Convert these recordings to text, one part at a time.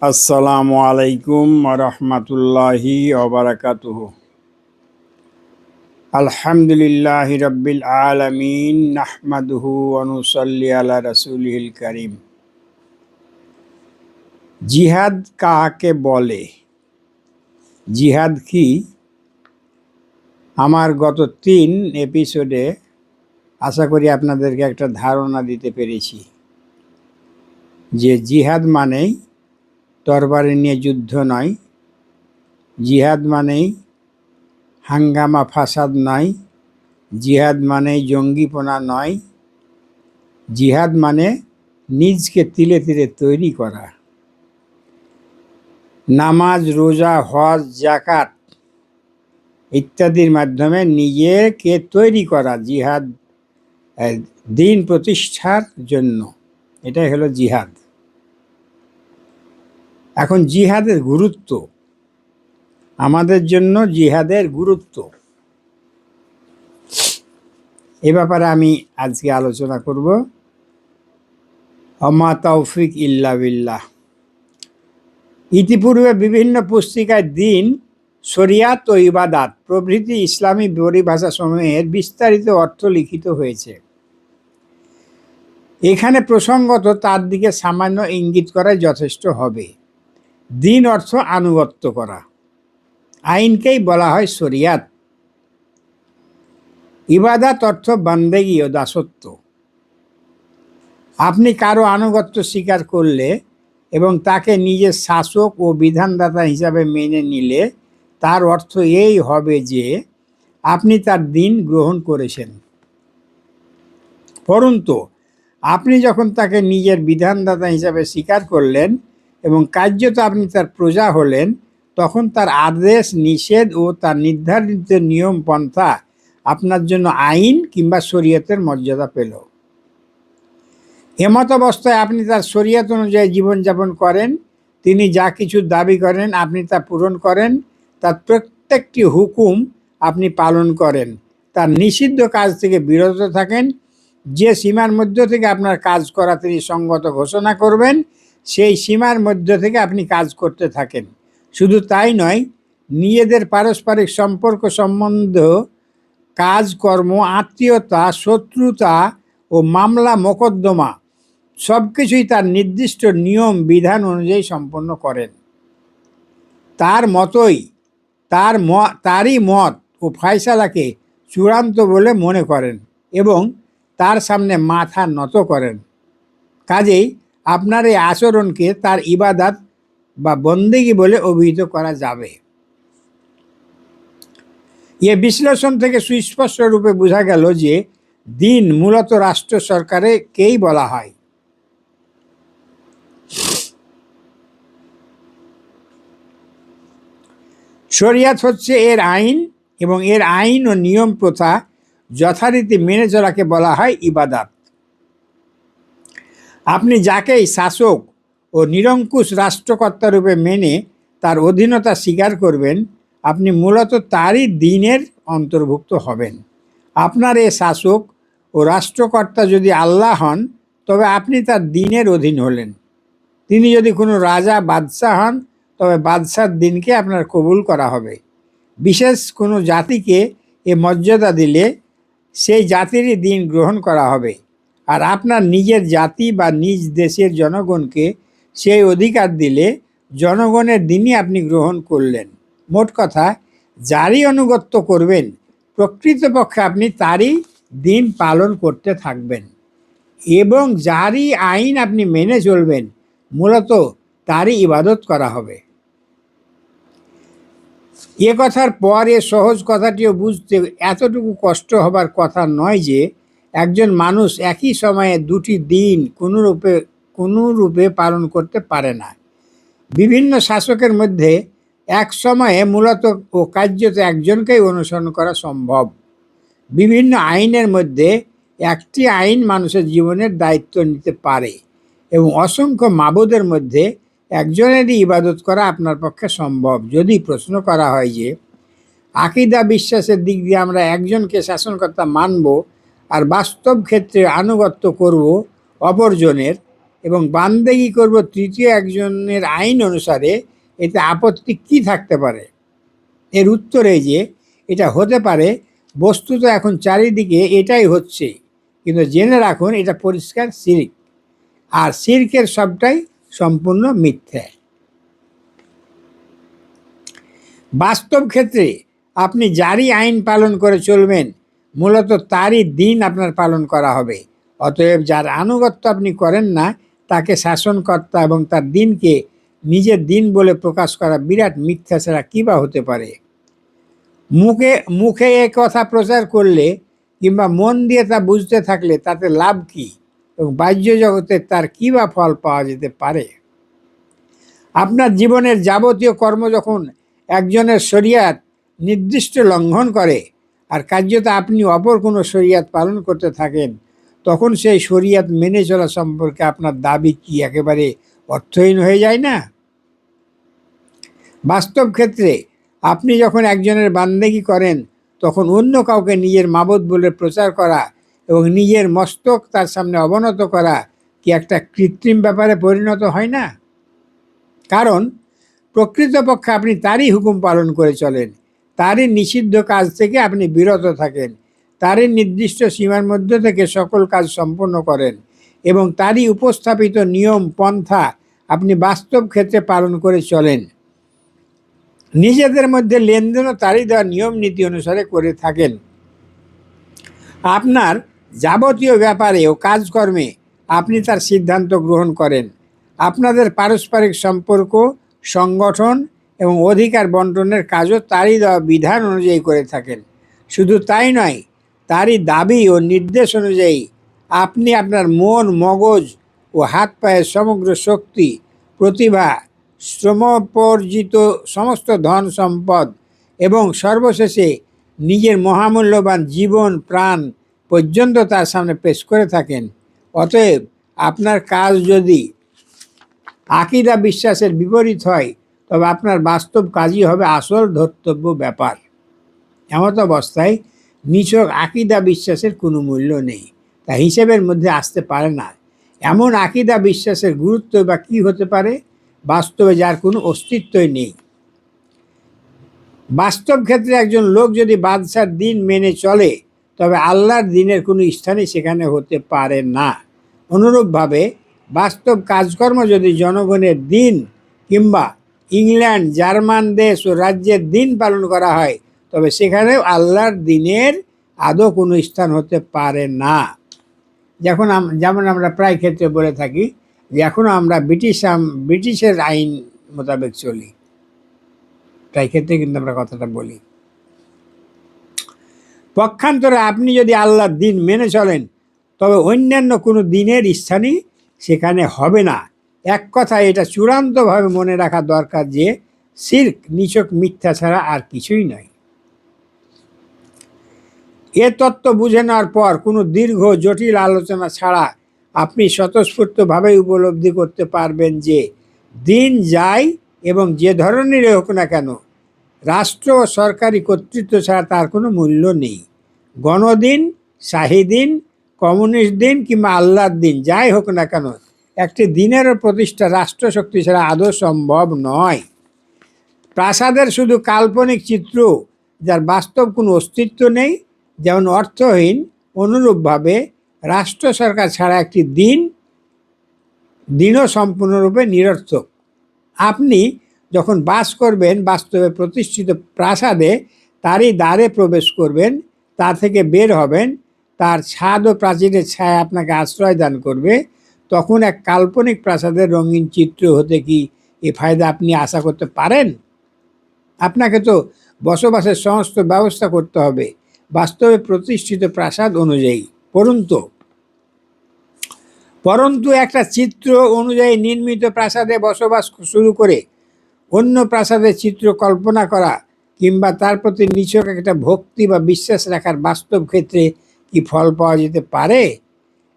আসসালামু আলাইকুম রহমতুল্লাহি ওবারাকাতুহু। আলহামদুলিল্লাহি রাব্বিল আলামিন নাহমাদুহু ওয়া নুসাল্লি আলা রাসূলিহিল কারীম। জিহাদ কাকে বলে? জিহাদ কি? আমার গত 3 এপিসোডে আশা করি আপনাদেরকে একটা ধারণা দিতে পেরেছি যে জিহাদ মানেই তরবারি নিয়ে যুদ্ধ নয়, জিহাদ মানেই হাঙ্গামা ফাসাদ নয়, জিহাদ মানে জঙ্গিপনা নয়, জিহাদ মানে নিজকে তিলে তিলে তৈরি করা। নামাজ, রোজা, হজ, জাকাত ইত্যাদির মাধ্যমে নিজেকে তৈরি করা জিহাদ, দিন প্রতিষ্ঠার জন্য। এটাই হলো জিহাদ। এখন জিহাদের গুরুত্ব, আমাদের জন্য জিহাদের গুরুত্ব, এ ব্যাপারে আমি আজকে আলোচনা করব। ওমা তৌফিক ইল্লা বিল্লাহ। ইতিপূর্বে বিভিন্ন পুস্তিকায় দিন, শরিয়াত ও ইবাদাত প্রভৃতি ইসলামী পরিভাষা সমূহের বিস্তারিত অর্থ লিখিত হয়েছে। এখানে প্রসঙ্গত তার দিকে সামান্য ইঙ্গিত করাই যথেষ্ট হবে। দিন অর্থ আনুগত্য করা, আইনকেই বলা হয় শরিয়াত। ইবাদাত অর্থ বান্দেগি ও দাসত্ব। আপনি কারো আনুগত্য স্বীকার করলে এবং তাকে নিজের শাসক ও বিধানদাতা হিসাবে মেনে নিলে তার অর্থ এই হবে যে আপনি তার দিন গ্রহণ করেছেন। পরন্তু আপনি যখন তাকে নিজের বিধানদাতা হিসাবে স্বীকার করলেন এবং কার্যত আপনি তার প্রজা হলেন, তখন তার আদেশ নিষেধ ও তার নির্ধারিত নিয়ম পন্থা আপনার জন্য আইন কিংবা শরীয়তের মর্যাদা পেল। এমত অবস্থায় আপনি তার শরীয়ত অনুযায়ী জীবনযাপন করেন, তিনি যা কিছু দাবি করেন আপনি তা পূরণ করেন, তার প্রত্যেকটি হুকুম আপনি পালন করেন, তার নিষিদ্ধ কাজ থেকে বিরত থাকেন, যে সীমার মধ্য থেকে আপনার কাজ করা তিনি সঙ্গত ঘোষণা করবেন সেই সীমার মধ্য থেকে আপনি কাজ করতে থাকেন। শুধু তাই নয়, নিজেদের পারস্পরিক সম্পর্ক সম্বন্ধ, কাজকর্ম, আত্মীয়তা, শত্রুতা ও মামলা মোকদ্দমা সব কিছুই তার নির্দিষ্ট নিয়ম বিধান অনুযায়ী সম্পন্ন করেন। তার মতোই তারই মত ও ফয়সালাকে চূড়ান্ত বলে মনে করেন এবং তার সামনে মাথা নত করেন। কাজেই আপনার এই আচরণকে তার ইবাদত বা বন্দেগী বলে অভিহিত করা যাবে। এ বিশ্লেষণ থেকে সুস্পষ্ট রূপে বোঝা গেল যে দিন মূলত রাষ্ট্র সরকারকেই বলা হয়। শরিয়াত হচ্ছে এর আইন এবং এর আইন ও নিয়ম প্রথা যথারীতি মেনে চলাকে বলা হয় ইবাদত। আপনি যাকেই শাসক ও নিরঙ্কুশ রাষ্ট্রকর্তা রূপে মেনে তার অধীনতা স্বীকার করবেন, আপনি মূলত তারই দিনের অন্তর্ভুক্ত হবেন। আপনার এ শাসক ও রাষ্ট্রকর্তা যদি আল্লাহ হন তবে আপনি তার দিনের অধীন হলেন। তিনি যদি কোনো রাজা বাদশাহ হন তবে বাদশার দিনকে আপনার কবুল করা হবে। বিশেষ কোনো জাতিকে এ মর্যাদা দিলে সেই জাতিরই দিন গ্রহণ করা হবে, আর আপনার নিজের জাতি বা নিজ দেশের জনগণকে সেই অধিকার দিলে জনগণের দিনই আপনি গ্রহণ করলেন। মোট কথা, যারই আনুগত্য করবেন প্রকৃতপক্ষে আপনি তারই দিন পালন করতে থাকবেন এবং যারই আইন আপনি মেনে চলবেন মূলত তারই ইবাদত করা হবে। এ কথার পর এ সহজ কথাটিও বুঝতে এতটুকু কষ্ট হবার কথা নয় যে একজন মানুষ একই সময়ে দুটি দিন কোনো রূপে পালন করতে পারে না। বিভিন্ন শাসকের মধ্যে এক সময়ে মূলত ও কার্যত একজনকেই অনুসরণ করা সম্ভব। বিভিন্ন আইনের মধ্যে একটি আইন মানুষের জীবনের দায়িত্ব নিতে পারে এবং অসংখ্য মাবুদের মধ্যে একজনেরই ইবাদত করা আপনার পক্ষে সম্ভব। যদি প্রশ্ন করা হয় যে আকীদা বিশ্বাসের দিক দিয়ে আমরা একজনকে শাসনকর্তা মানব আর বাস্তব ক্ষেত্রে আনুগত্য করব অপরজনের, এবং বান্দেগি করব তৃতীয় একজনের আইন অনুসারে, এতে আপত্তি কি থাকতে পারে? এর উত্তর এই যে এটা হতে পারে, বস্তুত এখন চারিদিকে এটাই হচ্ছে, কিন্তু জেনে রাখুন এটা পরিষ্কার শিরক, আর শিরকের সবটাই সম্পূর্ণ মিথ্যা। বাস্তব ক্ষেত্রে আপনি যারই আইন পালন করে চলবেন, মূলত তারই দিন আপনার পালন করা হবে। অতএব যার আনুগত্য আপনি করেন না, তাকে শাসনকর্তা এবং তার দিনকে নিজের দিন বলে প্রকাশ করা বিরাট মিথ্যা ছাড়া কী বা হতে পারে? মুখে মুখে এ কথা প্রচার করলে কিংবা মন দিয়ে তা বুঝতে থাকলে তাতে লাভ কি, এবং বাহ্য জগতে তার কী বা ফল পাওয়া যেতে পারে? আপনার জীবনের যাবতীয় কর্ম যখন একজনের শরিয়াত নির্দিষ্ট লঙ্ঘন করে, আর কার্যত আপনি অপর কোনো শরিয়াত পালন করতে থাকেন, তখন সেই শরিয়াত মেনে চলা সম্পর্কে আপনার দাবি কি একেবারে অর্থহীন হয়ে যায় না? বাস্তব ক্ষেত্রে আপনি যখন একজনের বান্দেগি করেন, তখন অন্য কাউকে নিজের মাবুদ বলে প্রচার করা এবং নিজের মস্তক তার সামনে অবনত করা কি একটা কৃত্রিম ব্যাপারে পরিণত হয় না? কারণ প্রকৃতপক্ষে আপনি তারই হুকুম পালন করে চলেন, তারই নিষিদ্ধ কাজ থেকে আপনি বিরত থাকেন, তারই নির্দিষ্ট সীমার মধ্যে থেকে সকল কাজ সম্পন্ন করেন এবং তারই উপস্থাপিত নিয়ম পন্থা আপনি বাস্তব ক্ষেত্রে পালন করে চলেন। নিজেদের মধ্যে লেনদেনও তারই দেওয়া নিয়ম নীতি অনুসারে করে থাকেন। আপনার যাবতীয় ব্যাপারে ও কাজকর্মে আপনি তার সিদ্ধান্ত গ্রহণ করেন। আপনাদের পারস্পরিক সম্পর্ক, সংগঠন এবং অধিকার বন্টনের কাজও তারই দেওয়া বিধান অনুযায়ী করে থাকেন। শুধু তাই নয়, তারই দাবি ও নির্দেশ অনুযায়ী আপনি আপনার মন, মগজ ও হাত পায়ের সমগ্র শক্তি, প্রতিভা, শ্রমোপর্জিত সমস্ত ধন সম্পদ এবং সর্বশেষে নিজের মহামূল্যবান জীবন প্রাণ পর্যন্ত তার সামনে পেশ করে থাকেন। অতএব আপনার কাজ যদি আকীদা বিশ্বাসের বিপরীত হয়, তবে আপনার বাস্তব কাজই হবে আসল ধর্তব্য ব্যাপার। এমত অবস্থায় নিছক আকীদা বিশ্বাসের কোনো মূল্য নেই, তা হিসেবের মধ্যে আসতে পারে না। এমন আকীদা বিশ্বাসের গুরুত্ব বা কী হতে পারে, বাস্তবে যার কোনো অস্তিত্বই নেই। বাস্তব ক্ষেত্রে একজন লোক যদি বাদশার দিন মেনে চলে, তবে আল্লাহর দিনের কোনো স্থানই সেখানে হতে পারে না। অনুরূপভাবে বাস্তব কাজকর্ম যদি জনগণের দিন কিংবা ইংল্যান্ড, জার্মান দেশ ও রাজ্যের দিন পালন করা হয়, তবে সেখানেও আল্লাহর দিনের আদৌ কোনো স্থান হতে পারে না। যেমন আমরা প্রায় ক্ষেত্রে বলে থাকি যে এখনও আমরা ব্রিটিশের আইন মোতাবেক চলি, প্রায় ক্ষেত্রে কিন্তু আমরা কথাটা বলি। পক্ষান্তরে আপনি যদি আল্লাহর দিন মেনে চলেন, তবে অন্যান্য কোনো দিনের স্থানই সেখানে হবে না। এক কথায় এটা চূড়ান্তভাবে মনে রাখা দরকার যে শিরক নিছক মিথ্যা ছাড়া আর কিছুই নয়। এ তত্ত্ব বুঝে নেওয়ার পর কোনো দীর্ঘ জটিল আলোচনা ছাড়া আপনি স্বতঃস্ফূর্তভাবে উপলব্ধি করতে পারবেন যে দিন যাই এবং যে ধরনেরই হোক না কেন, রাষ্ট্র ও সরকারি কর্তৃত্ব ছাড়া তার কোনো মূল্য নেই। গণদিন, শাহী দিন, কমিউনিস্ট দিন কিংবা আল্লাহর দিন যাই হোক না কেন, একটি দিনেরও প্রতিষ্ঠা রাষ্ট্রশক্তি ছাড়া আদৌ সম্ভব নয়। প্রাসাদের শুধু কাল্পনিক চিত্র, যার বাস্তব কোনো অস্তিত্ব নেই, যেমন অর্থহীন, অনুরূপভাবে রাষ্ট্র সরকার ছাড়া একটি দিনও সম্পূর্ণরূপে নিরর্থক। আপনি যখন বাস করবেন বাস্তবে প্রতিষ্ঠিত প্রাসাদে, তারই দ্বারে প্রবেশ করবেন, তা থেকে বের হবেন, তার ছাদ ও প্রাচীরের ছায়া আপনাকে আশ্রয় দান করবে, তখন এক কাল্পনিক প্রাসাদের রঙিন চিত্র হতে কি এ ফায়দা আপনি আশা করতে পারেন? আপনাকে তো বসবাসের সমস্ত ব্যবস্থা করতে হবে বাস্তবে প্রতিষ্ঠিত প্রাসাদ অনুযায়ী। পরন্তু একটা চিত্র অনুযায়ী নির্মিত প্রাসাদে বসবাস শুরু করে অন্য প্রাসাদের চিত্র কল্পনা করা কিংবা তার প্রতি নিছক একটা ভক্তি বা বিশ্বাস রাখার বাস্তব ক্ষেত্রে কি ফল পাওয়া যেতে পারে?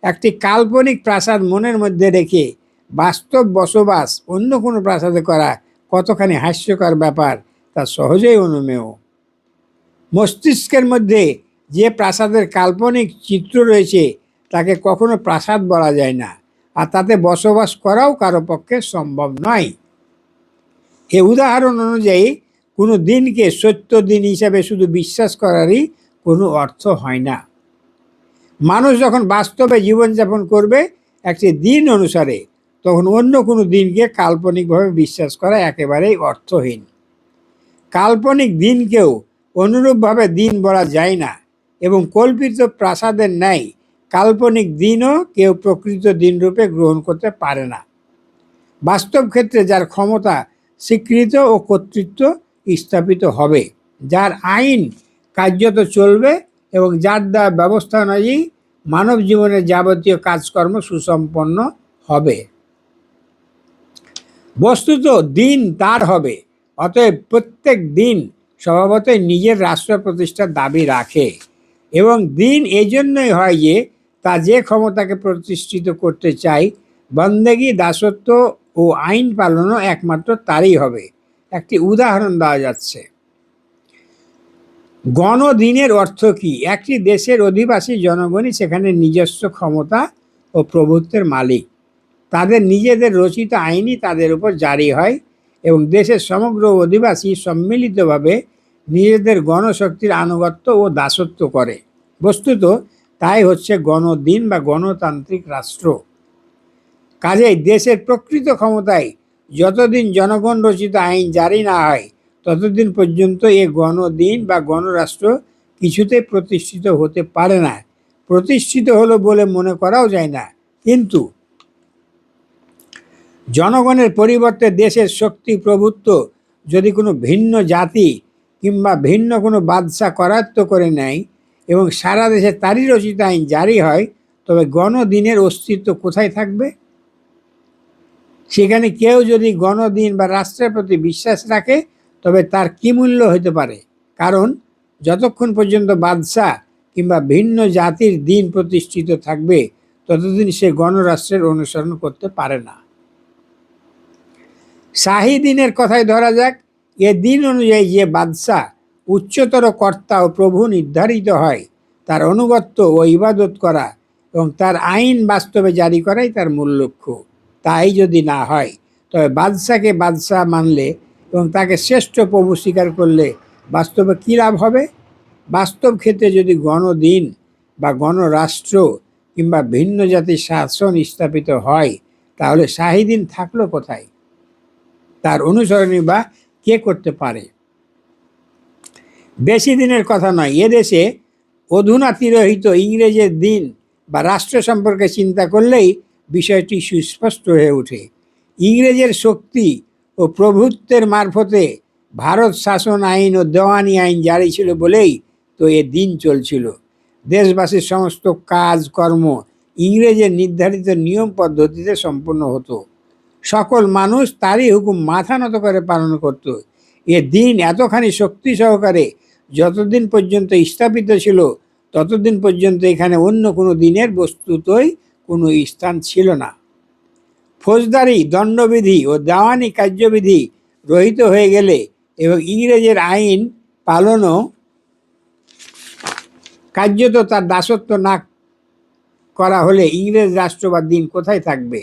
একটি কাল্পনিক প্রাসাদ মনের মধ্যে রেখে বাস্তব বসবাস অন্য কোনো প্রাসাদে করা কতখানি হাস্যকর ব্যাপার, তা সহজেই অনুমেয়। মস্তিষ্কের মধ্যে যে প্রাসাদের কাল্পনিক চিত্র রয়েছে তাকে কখনো প্রাসাদ বলা যায় না, আর তাতে বসবাস করাও কারো পক্ষে সম্ভব নয়। এ উদাহরণ অনুযায়ী কোনো দিনকে সত্য দিন হিসাবে শুধু বিশ্বাস করারই কোনো অর্থ হয় না। মানুষ যখন বাস্তবে জীবনযাপন করবে একটি দিন অনুসারে, তখন অন্য কোনো দিনকে কাল্পনিকভাবে বিশ্বাস করা একেবারেই অর্থহীন। কাল্পনিক দিনকেও অনুরূপভাবে দিন বলা যায় না, এবং কল্পিত প্রাসাদের ন্যায় কাল্পনিক দিনও কেউ প্রকৃত দিনরূপে গ্রহণ করতে পারে না। বাস্তব ক্ষেত্রে যার ক্ষমতা স্বীকৃত ও কর্তৃত্ব স্থাপিত হবে, যার আইন কার্যত চলবে এবং যার দ্বারা ব্যবস্থা অনুযায়ী মানব জীবনের যাবতীয় কাজকর্ম সুসম্পন্ন হবে। বস্তুত দিন তার হবে, অতএব প্রত্যেক দিন স্বভাবতই নিজের রাষ্ট্র প্রতিষ্ঠার দাবি রাখে, এবং দিন এই জন্যই হয় যে তা যে ক্ষমতাকে প্রতিষ্ঠিত করতে চায়, বন্দেগী, দাসত্ব ও আইন পালনও একমাত্র তারই হবে। একটি উদাহরণ দেওয়া যাচ্ছে। গণদিনের অর্থ কি? একটি দেশের অধিবাসী জনগণই সেখানে নিজস্ব ক্ষমতা ও প্রভুত্বের মালিক। তাদের নিজেদের রচিত আইনই তাদের উপর জারি হয়, এবং দেশের সমগ্র অধিবাসী সম্মিলিতভাবে নিজেদের গণশক্তির আনুগত্য ও দাসত্ব করে। বস্তুত তাই হচ্ছে গণদিন বা গণতান্ত্রিক রাষ্ট্র। কাজেই দেশের প্রকৃত ক্ষমতায় যতদিন জনগণ রচিত আইন জারি না হয়, ততদিন পর্যন্ত এ গণদিন বা গণরাষ্ট্র কিছুতেই প্রতিষ্ঠিত হতে পারে না। প্রতিষ্ঠিত হলো বলে মনে করাও যায় না। কিন্তু জনগণের পরিবর্তে দেশের শক্তি প্রভুত্ব যদি কোনো ভিন্ন জাতি কিংবা ভিন্ন কোনো বাদশা করায়ত্ত করে নেয় এবং সারা দেশে তারই রচিত আইন জারি হয়, তবে গণদিনের অস্তিত্ব কোথায় থাকবে? সেখানে কেউ যদি গণদিন বা রাষ্ট্রের প্রতি বিশ্বাস রাখে, তবে তার কি মূল্য হতে পারে? কারণ যতক্ষণ পর্যন্ত বাদশা কিংবা ভিন্ন জাতির দিন প্রতিষ্ঠিত থাকবে, ততদিন সে গণরাষ্ট্রের অনুসরণ করতে পারে না। শাহী দিনের কথাই ধরা যাক। এ দিন অনুযায়ী যে বাদশা উচ্চতর কর্তা ও প্রভু নির্ধারিত হয়, তার অনুগত্য ও ইবাদত করা এবং তার আইন বাস্তবে জারি করাই তার মূল লক্ষ্য। তাই যদি না হয়, তবে বাদশাকে বাদশা মানলে এবং তাকে শ্রেষ্ঠ প্রভু স্বীকার করলে বাস্তবে কী লাভ হবে? বাস্তব ক্ষেত্রে যদি গণদিন বা গণরাষ্ট্র কিংবা ভিন্ন জাতির শাসন স্থাপিত হয়, তাহলে শাহী দিন থাকলো কোথায়? তার অনুসরণই বা কে করতে পারে? বেশি দিনের কথা নয়, এদেশে অধুনা তিরোহিত ইংরেজের দিন বা রাষ্ট্র সম্পর্কে চিন্তা করলেই বিষয়টি সুস্পষ্ট হয়ে ওঠে। ইংরেজের শক্তি ও প্রভুত্বের মারফতে ভারত শাসন আইন ও দেওয়ানি আইন জারি ছিল বলেই তো এ দিন চলছিল। দেশবাসীর সমস্ত কাজকর্ম ইংরেজের নির্ধারিত নিয়ম পদ্ধতিতে সম্পন্ন হতো। সকল মানুষ তারই হুকুম মাথা নত করে পালন করত। এ দিন এতখানি শক্তি সহকারে যতদিন পর্যন্ত স্থাপিত ছিল, ততদিন পর্যন্ত এখানে অন্য কোনো দিনের বস্তুতই কোনো স্থান ছিল না। ফৌজদারি দণ্ডবিধি ও দেওয়ানি কার্যবিধি রহিত হয়ে গেলে এবং ইংরেজের আইন পালনও কার্যত তার দাসত্ব না করা হলে ইংরেজ রাষ্ট্র বা দিন কোথায় থাকবে?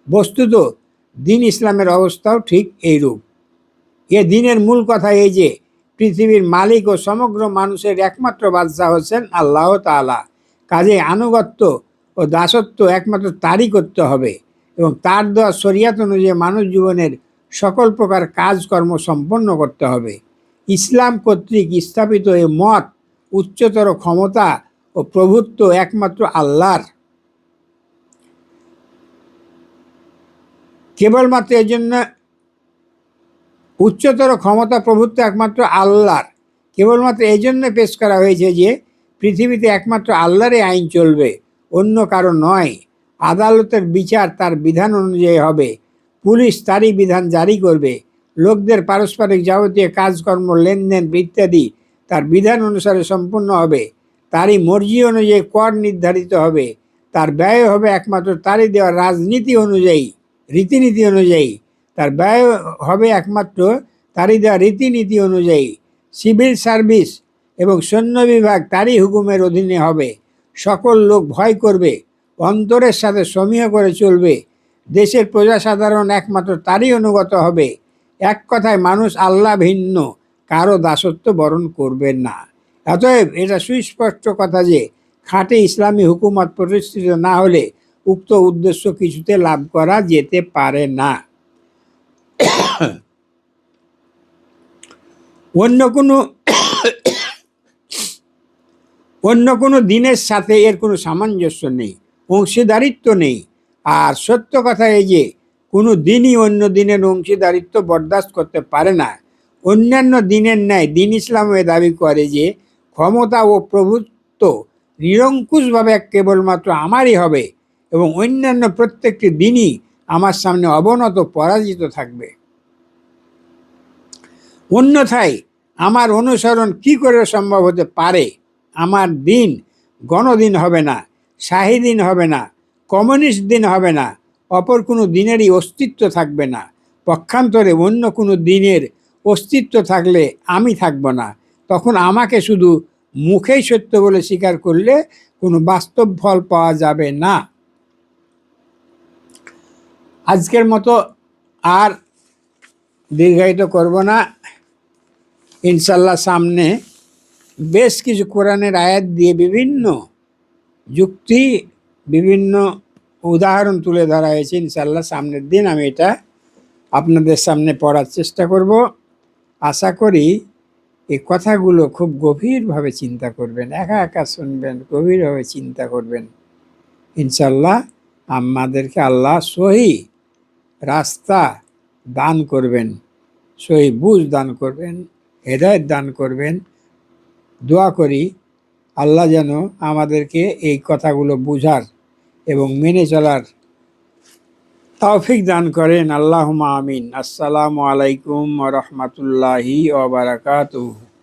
বস্তুত দিন ইসলামের অবস্থাও ঠিক এইরূপ। এ দিনের মূল কথা এই যে পৃথিবীর মালিক ও সমগ্র মানুষের একমাত্র বাদশা হচ্ছেন আল্লাহ তাআলা। কাজে আনুগত্য ও দাসত্ব একমাত্র তারই করতে হবে, এবং তার দেওয়া শরিয়াত অনুযায়ী মানুষ জীবনের সকল প্রকার কাজকর্ম সম্পন্ন করতে হবে। ইসলাম কর্তৃক স্থাপিত এ মত উচ্চতর ক্ষমতা ও প্রভুত্ব একমাত্র আল্লাহর। কেবলমাত্র এই জন্য উচ্চতর ক্ষমতা প্রভুত্ব একমাত্র আল্লাহর কেবলমাত্র এই জন্য পেশ করা হয়েছে যে পৃথিবীতে একমাত্র আল্লাহরই আইন চলবে, অন্য কারো নয়। আদালতের বিচার তার বিধান অনুযায়ী হবে, পুলিশ তারই বিধান জারি করবে, লোকদের পারস্পরিক যাবতীয় কাজকর্ম, লেনদেন ইত্যাদি তার বিধান অনুসারে সম্পূর্ণ হবে, তারই মর্জি অনুযায়ী কর নির্ধারিত হবে, তার ব্যয় হবে একমাত্র তারই দেওয়া রাজনীতি অনুযায়ী, রীতিনীতি অনুযায়ী, তার ব্যয় হবে একমাত্র তারই দেওয়া রীতিনীতি অনুযায়ী। সিভিল সার্ভিস এবং সৈন্য বিভাগ তারই হুকুমের অধীনে হবে। সকল লোক ভয় করবে অন্তরের সাথে সমীহ করে চলবে, দেশের প্রজাসাধারণ একমাত্র তারই অনুগত হবে। এক কথায় মানুষ আল্লাহ ভিন্ন কারো দাসত্ব বরণ করবে না। অতএব এটা সুস্পষ্ট কথা যে খাঁটি ইসলামী হুকুমত প্রতিষ্ঠিত না হলে উক্ত উদ্দেশ্য কিছুতে লাভ করা যেতে পারে না। অন্য কোনো দিনের সাথে এর কোনো সামঞ্জস্য নেই, অংশীদারিত্ব নেই। আর সত্য কথা এই যে কোনো দিনই অন্য দিনের অংশীদারিত্ব বরদাস্ত করতে পারে না। অন্যান্য দিনের ন্যায় দিন ইসলামে দাবি করে যে ক্ষমতা ও প্রভুত্ব নিরঙ্কুশভাবে কেবলমাত্র আমারই হবে এবং অন্যান্য প্রত্যেকটি দিনই আমার সামনে অবনত পরাজিত থাকবে। অন্যথায় আমার অনুসরণ কি করে সম্ভব হতে পারে? আমার দিন গণদিন হবে না, শাহী দিন হবে না, কমিউনিস্ট দিন হবে না, অপর কোনো দিনেরই অস্তিত্ব থাকবে না। পক্ষান্তরে অন্য কোনো দিনের অস্তিত্ব থাকলে আমি থাকব না। তখন আমাকে শুধু মুখেই সত্য বলে স্বীকার করলে কোনো বাস্তব ফল পাওয়া যাবে না। আজকের মতো আর দীর্ঘায়িত করব না। ইনশাল্লাহ সামনে বেশ কিছু কোরআনের আয়াত দিয়ে বিভিন্ন যুক্তি, বিভিন্ন উদাহরণ তুলে ধরা হয়েছে। ইনশাল্লাহ সামনের দিন আমি এটা আপনাদের সামনে পড়ার চেষ্টা করব। আশা করি এই কথাগুলো খুব গভীরভাবে চিন্তা করবেন, একা একা শুনবেন, গভীরভাবে চিন্তা করবেন। ইনশাল্লাহ আমাদেরকে আল্লাহ সহি রাস্তা দান করবেন, সহি বুঝ দান করবেন, হেদায়েত দান করবেন। দোয়া করি আল্লাহ যেন আমাদেরকে এই কথাগুলো বুঝার এবং মেনে চলার তৌফিক দান করেন। আল্লাহুম্মা আমিন। আসসালামু আলাইকুম ওয়া রাহমাতুল্লাহি ওয়া বারাকাতুহু।